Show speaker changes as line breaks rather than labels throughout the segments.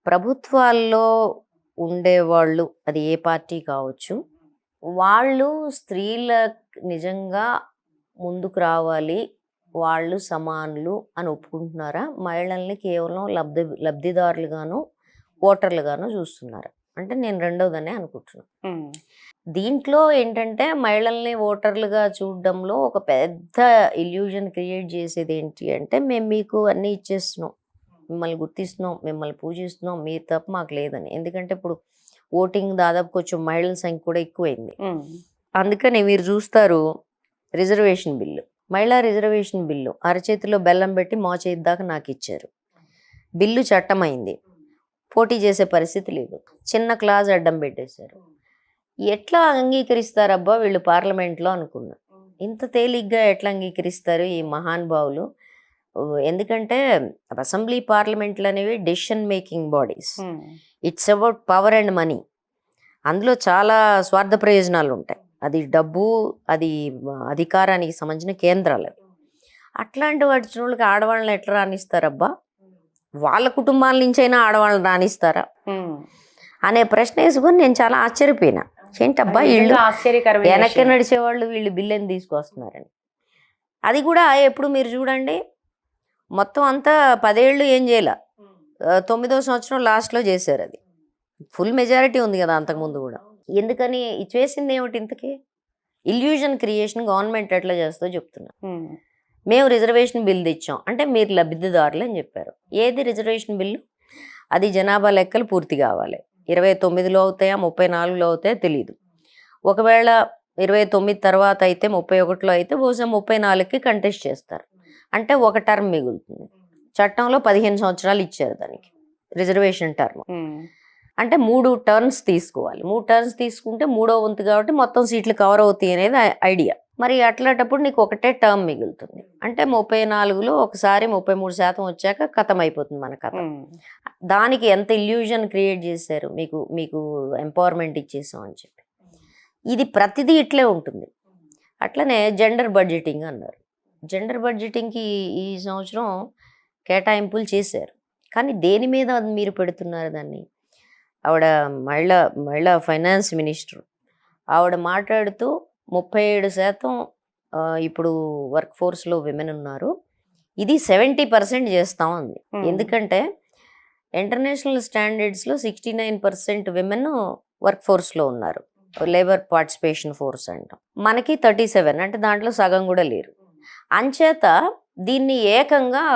ప్రభుత్వాల్లో ఉండేవాళ్ళు అది ఏ పార్టీ కావచ్చు. వాళ్ళు స్త్రీల నిజంగా ముందుకు రావాలి. వాళ్ళు సమానులు అని ఒప్పుకుంటున్నారా? మహిళల్ని కేవలం లబ్ధిదారులుగాను, ఓటర్లుగాను చూస్తున్నారా? అంటే నేను రెండోదనే అనుకుంటున్నాను.
హ్మ్.
దీంట్లో ఏంటంటే మహిళల్ని ఓటర్లుగా చూడడంలో ఒక పెద్ద ఇల్యూజన్ క్రియేట్ చేసేది ఏంటి అంటే, మేము మీకు అన్నీ ఇచ్చేస్తున్నాం. మిమ్మల్ని గుర్తిస్తున్నాం, మిమ్మల్ని పూజిస్తున్నాం, మీరు తప్ప మాకు లేదని. ఎందుకంటే ఇప్పుడు ఓటింగ్ దాదాపు కొంచెం మహిళల సంఖ్య కూడా ఎక్కువైంది.
హ్మ్.
అందుకని మీరు చూస్తారు రిజర్వేషన్ బిల్లు. మహిళా రిజర్వేషన్ బిల్లు అరచేతిలో బెల్లం పెట్టి మా చేతి దాకా నాకు ఇచ్చారు. బిల్లు చట్టమైంది. పోటీ చేసే పరిస్థితి లేదు. చిన్న క్లాజ్ అడ్డం పెట్టేశారు. ఎట్లా అంగీకరిస్తారబ్బా వీళ్ళు పార్లమెంట్లో అనుకున్నా. ఇంత తేలిగ్గా ఎట్లా అంగీకరిస్తారు ఈ మహానుభావులు? ఎందుకంటే అసెంబ్లీ పార్లమెంట్లు అనేవి డెసిషన్ మేకింగ్ బాడీస్.
హ్మ్.
It's about power and money. అందులో చాలా స్వార్థ ప్రయోజనాలు ఉంటాయి. అది డబ్బు, అది అధికారానికి సంబంధించిన కేంద్రాలు అవి. అట్లాంటి వాటి వాళ్ళకి ఆడవాళ్ళని ఎట్లా రాణిస్తారబ్బా? వాళ్ళ కుటుంబాల నుంచైనా ఆడవాళ్ళని రాణిస్తారా
హ్మ్.
అనే ప్రశ్న వేసుకొని నేను చాలా ఆశ్చర్యపోయినా. ఏంటబ్బా వీళ్ళు
నిజంగా ఆశ్చర్యకరమైన
వెనక్కి
విషయం.
నడిచేవాళ్ళు వీళ్ళు బిల్లుని తీసుకొస్తున్నారని. అది కూడా ఎప్పుడు మీరు చూడండి, మొత్తం అంతా 10 ఏళ్ళు ఏం చేయాల, 9వ సంవత్సరం లాస్ట్లో చేశారు. అది ఫుల్ మెజారిటీ ఉంది కదా అంతకుముందు కూడా. ఎందుకని చేసింది ఏమిటి ఇంతకీ? ఇల్యూజన్ క్రియేషన్ గవర్నమెంట్ ఎట్లా చేస్తుందో చెప్తున్నా.
హ్మ్.
మేము రిజర్వేషన్ బిల్ తెచ్చాం అంటే మీరు లబ్ధిదారులు అని చెప్పారు. ఏది రిజర్వేషన్ బిల్లు? అది జనాభా లెక్కలు పూర్తి కావాలి. 29లో అవుతాయా 34లో అవుతాయా తెలియదు. ఒకవేళ 29 తర్వాత అయితే 31లో అయితే బహుశా 34కి కంటెస్ట్ చేస్తారు. అంటే ఒక టర్మ్ మిగులుతుంది. చట్టంలో 15 సంవత్సరాలు ఇచ్చారు దానికి రిజర్వేషన్ టర్మ్.
హ్మ్.
అంటే 3 టర్న్స్ తీసుకోవాలి. 3 టర్న్స్ తీసుకుంటే 3వ వంతు కాబట్టి మొత్తం సీట్లు కవర్ అవుతాయి అనేది ఐడియా. మరి అట్లాంటప్పుడు నీకు ఒకటే టర్మ్ మిగులుతుంది. అంటే 34లో ఒకసారి 33% వచ్చాక కథం అయిపోతుంది మన కథ.
హ్మ్.
దానికి ఎంత ఇల్యూజన్ క్రియేట్ చేశారు, మీకు మీకు ఎంపవర్మెంట్ ఇచ్చేసాం అని చెప్పి. ఇది ప్రతిదీ ఇట్లే ఉంటుంది. అట్లనే జెండర్ బడ్జెటింగ్ అన్నారు. జెండర్ బడ్జెటింగ్కి ఈ సంవత్సరం కేటాయింపులు చేశారు. కానీ దేని మీద మీరు పెడుతున్నారు దాన్ని? ఆవిడ మహిళా ఫైనాన్స్ మినిస్టర్ ఆవిడ మాట్లాడుతూ 37% ఇప్పుడు వర్క్ ఫోర్స్లో విమెన్ ఉన్నారు, ఇది 70% చేస్తాం అంది. ఎందుకంటే ఇంటర్నేషనల్ స్టాండర్డ్స్లో 69% విమెన్ వర్క్ ఫోర్స్లో ఉన్నారు, లేబర్ పార్టిసిపేషన్ ఫోర్స్ అంటాం. మనకి 37, అంటే దాంట్లో సగం కూడా లేరు. అంచేత దీన్ని ఏకంగా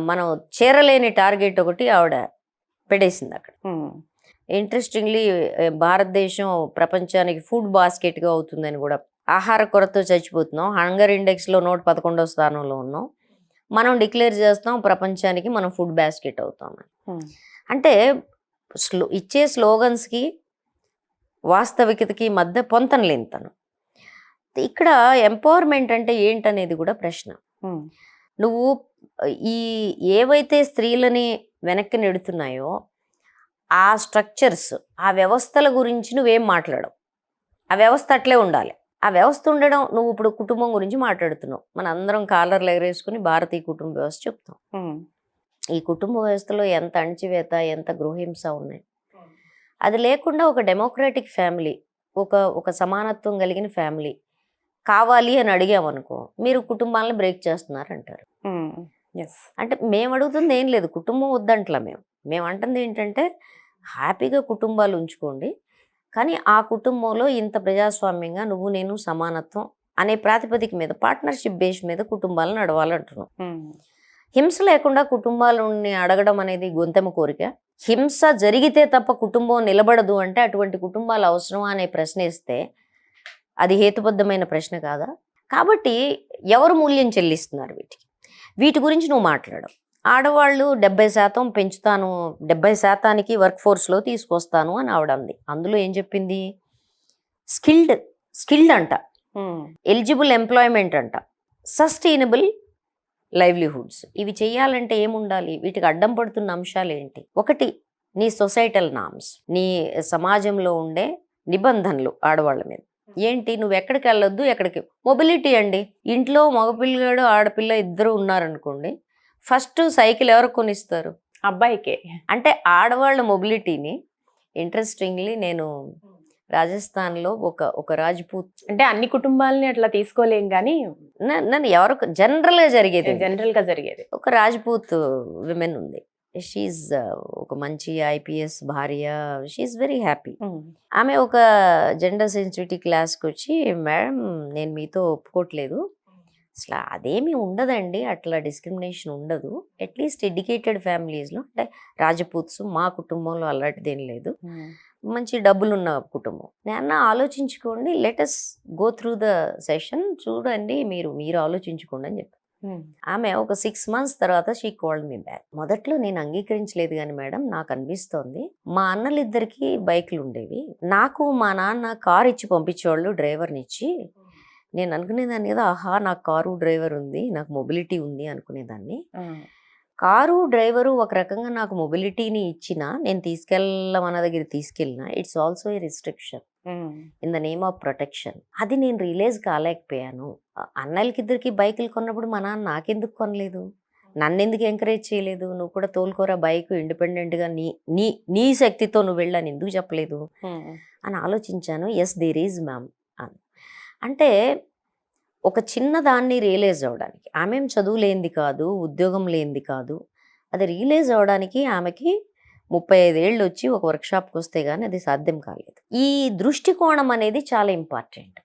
మనం చేరలేని టార్గెట్ ఒకటి ఆవిడ పెట్టేసింది అక్కడ. ఇంట్రెస్టింగ్లీ భారతదేశం ప్రపంచానికి ఫుడ్ బాస్కెట్గా అవుతుందని కూడా, ఆహార కొరతతో చచ్చిపోతున్నాం, హంగర్ ఇండెక్స్లో 111వ స్థానంలో ఉన్నాం, మనం డిక్లేర్ చేస్తాం ప్రపంచానికి మనం ఫుడ్ బాస్కెట్ అవుతామని. అంటే ఇచ్చే స్లోగన్స్కి వాస్తవికతకి మధ్య పొంతన లేని తను. ఇక్కడ ఎంపవర్మెంట్ అంటే ఏంటనేది కూడా ప్రశ్న. నువ్వు ఈ ఏవైతే స్త్రీలని వెనక్కి నెడుతున్నాయో ఆ స్ట్రక్చర్స్, ఆ వ్యవస్థల గురించి నువ్వేం మాట్లాడవు. ఆ వ్యవస్థ అట్లే ఉండాలి. ఆ వ్యవస్థ ఉండడం, నువ్వు ఇప్పుడు కుటుంబం గురించి మాట్లాడుతున్నావు. మన అందరం కాలర్లు ఎగరేసుకుని భారతీయ కుటుంబ వ్యవస్థ చెప్తాం. ఈ కుటుంబ వ్యవస్థలో ఎంత అణచివేత, ఎంత గృహహింస ఉన్నాయి. అది లేకుండా ఒక డెమోక్రాటిక్ ఫ్యామిలీ, ఒక సమానత్వం కలిగిన ఫ్యామిలీ కావాలి అని అడిగామనుకో, మీరు కుటుంబాలను బ్రేక్ చేస్తున్నారంటారు. అంటే మేము అడుగుతుంది ఏం లేదు, కుటుంబం వద్దంట్లా. మేము అంటుంది ఏంటంటే హ్యాపీగా కుటుంబాలు ఉంచుకోండి, కానీ ఆ కుటుంబంలో ఇంత ప్రజాస్వామ్యంగా నువ్వు నేను సమానత్వం అనే ప్రాతిపదిక మీద, పార్ట్నర్షిప్ బేస్ మీద కుటుంబాలను నడవాలంటున్నాం. హింస లేకుండా కుటుంబాలని అడగడం అనేది గొంతెమ్మ కోరిక. హింస జరిగితే తప్ప కుటుంబం నిలబడదు అంటే అటువంటి కుటుంబాలు అవసరమా అనే ప్రశ్న ఇస్తే అది హేతుబద్ధమైన ప్రశ్న కాదా? కాబట్టి ఎవరు మూల్యం చెల్లిస్తున్నారు వీటి గురించి నువ్వు మాట్లాడవు. ఆడవాళ్ళు 70% పెంచుతాను, 70%కి వర్క్ ఫోర్స్లో తీసుకొస్తాను అని ఆవిడ అంది. అందులో ఏం చెప్పింది? స్కిల్డ్ అంట, ఎలిజిబుల్ ఎంప్లాయ్మెంట్ అంట, సస్టైనబుల్ లైవ్లీహుడ్స్. ఇవి చేయాలంటే ఏముండాలి? వీటికి అడ్డం పడుతున్న అంశాలు ఏంటి? ఒకటి, నీ సొసైటల్ నామ్స్, నీ సమాజంలో ఉండే నిబంధనలు ఆడవాళ్ళ మీద ఏంటి? నువ్వు ఎక్కడికి వెళ్ళొద్దు, ఎక్కడికి. మొబిలిటీ అండి. ఇంట్లో మగపిల్లగాడు ఆడపిల్ల ఇద్దరు ఉన్నారనుకోండి, ఫస్ట్ సైకిల్ ఎవరు కొనిస్తారు?
అబ్బాయికే.
అంటే ఆడవాళ్ళ మొబిలిటీని ఇంట్రెస్టింగ్లీ నేను రాజస్థాన్లో ఒక రాజ్పూత్
అంటే అన్ని కుటుంబాలని అట్లా తీసుకోలేం కానీ
నన్ను ఎవరు జనరల్గా జరిగేది
జనరల్ గా జరిగేది.
ఒక రాజ్పూత్ విమెన్ ఉంది. షీఈ్ ఒక మంచి ఐపీఎస్ భార్య. She very happy. ఆమె ఒక జెండర్ సెన్సిటివిటీ క్లాస్కి వచ్చి, మేడం నేను మీతో ఒప్పుకోవట్లేదు, అసలు అదేమీ ఉండదండి, అట్లా డిస్క్రిమినేషన్ ఉండదు, అట్లీస్ట్ ఎడ్యుకేటెడ్ ఫ్యామిలీస్లో, అంటే రాజపూత్స్ మా కుటుంబంలో అలాంటిదేం లేదు, మంచి డబ్బులున్న కుటుంబం. నేను ఆలోచించుకోండి, let us go through the session, చూడండి మీరు ఆలోచించుకోండి అని చెప్పి. ఆమె ఒక 6 months తర్వాత షీ కాల్డ్ మీ బ్యాక్. మొదట్లో నేను అంగీకరించలేదు, కానీ మేడం నాకు అనిపిస్తోంది, మా అన్నలిద్దరికి బైకులు ఉండేవి, నాకు మా నాన్న కారు ఇచ్చి పంపించేవాళ్ళు, డ్రైవర్ని ఇచ్చి. నేను అనుకునేదాన్ని కదా, ఆహా నాకు కారు డ్రైవర్ ఉంది, నాకు మొబిలిటీ ఉంది అనుకునేదాన్ని. కారు డ్రైవరు ఒక రకంగా నాకు మొబిలిటీని ఇచ్చిన, నేను తీసుకెళ్ళమన్న దగ్గర తీసుకెళ్ళిన, it's also a restriction in the name of protection. అది నేను రియలైజ్ కాలేకపోయాను. అన్నయ్యలకి ఇద్దరికి బైకులు కొన్నప్పుడు మా నాన్న నాకెందుకు కొనలేదు, నన్ను ఎందుకు ఎంకరేజ్ చేయలేదు, నువ్వు కూడా తోలుకోరా బైక్ ఇండిపెండెంట్గా, నీ నీ నీ శక్తితో నువ్వు వెళ్ళని ఎందుకు చెప్పలేదు అని ఆలోచించాను. ఎస్ దేర్ ఈజ్ మ్యామ్ అని. అంటే ఒక చిన్న దాన్ని రియలైజ్ అవ్వడానికి, ఆమెం చదువు లేనిది కాదు, ఉద్యోగం లేనిది కాదు, అది రియలైజ్ అవ్వడానికి ఆమెకి 35 ఏళ్ళు వచ్చి ఒక వర్క్షాప్కి వస్తే కానీ అది సాధ్యం కాలేదు. ఈ దృష్టికోణం అనేది చాలా ఇంపార్టెంట్.